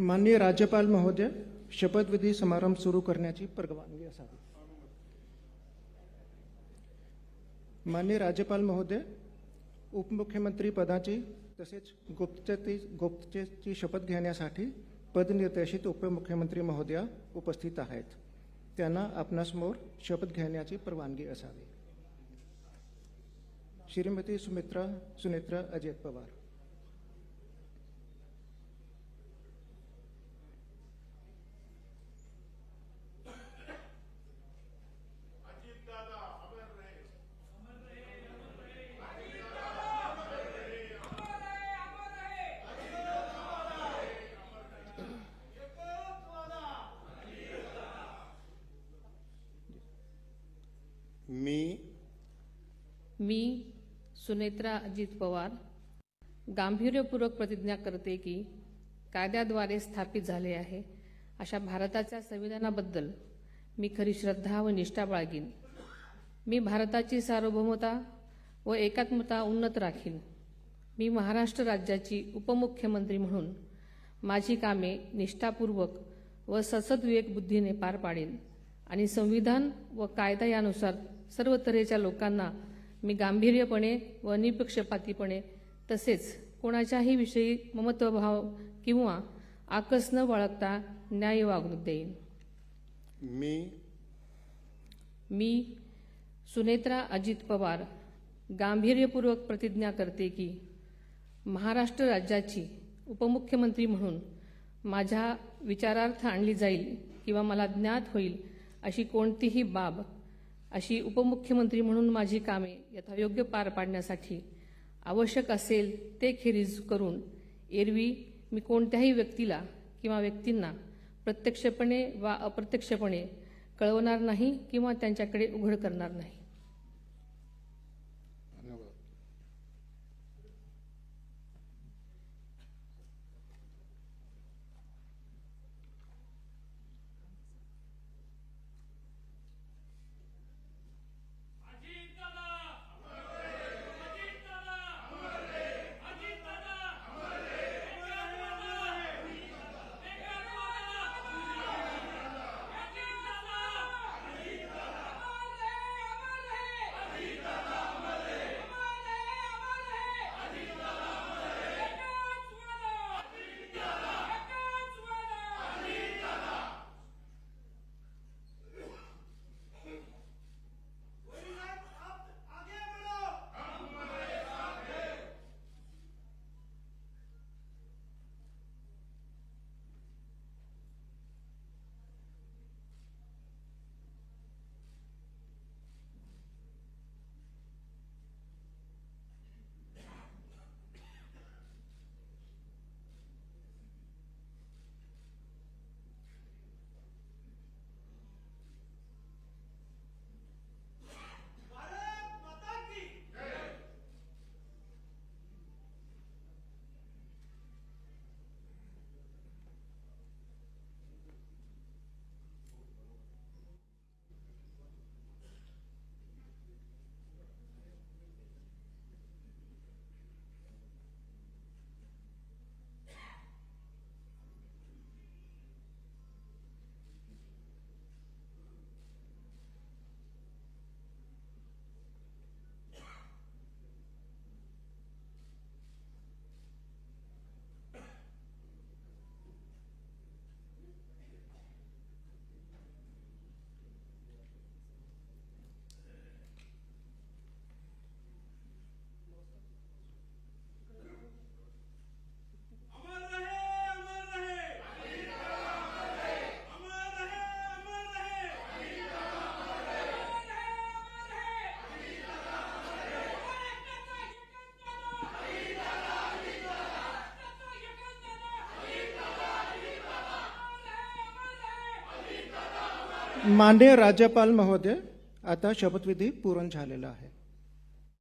माननीय राज्यपाल महोदय, शपथविधी समारंभ सुरू करण्याची परवानगी असावी. माननीय राज्यपाल महोदय, उपमुख्यमंत्री पदाची तसेच गुप्ततेची शपथ घेण्यासाठी पदनिर्देशित उपमुख्यमंत्री महोदया उपस्थित आहेत. त्यांना आपणासमोर शपथ घेण्याची परवानगी असावी. श्रीमती सुनेत्रा अजित पवार. मी सुनेत्रा अजित पवार गांभीर्यपूर्वक प्रतिज्ञा करते की कायद्याद्वारे स्थापित झाले आहे अशा भारताच्या संविधानाबद्दल मी खरी श्रद्धा व निष्ठा बाळगीन. मी भारताची सार्वभौमता व एकात्मता उन्नत राखीन. मी महाराष्ट्र राज्याची उपमुख्यमंत्री म्हणून माझी कामे निष्ठापूर्वक व सद्विवेक बुद्धीने पार पाडेन आणि संविधान व कायदा यानुसार सर्व तऱ्हेच्या लोकांना मी गांभीर्यपणे व निपक्षपातीपणे तसेच कोणाच्याही विषयी ममत्वभाव किंवा आकस न बाळगता न्याय वागणूक देईन. मी सुनेत्रा अजित पवार गांभीर्यपूर्वक प्रतिज्ञा करते की महाराष्ट्र राज्याची उपमुख्यमंत्री म्हणून माझ्या विचारार्थ आणली जाईल किंवा मला ज्ञात होईल अशी कोणतीही बाब अशी उपमुख्यमंत्री म्हणून माझी कामे यथायोग्य पार पाडण्यासाठी आवश्यक असेल ते खेरीज करून एरवी मी कोणत्याही व्यक्तीला किंवा व्यक्तींना प्रत्यक्षपणे वा अप्रत्यक्षपणे कळवणार नाही किंवा त्यांच्याकडे उघड करणार नाही. माननीय राज्यपाल महोदय, आता शपथविधी पूर्ण झालेला आहे.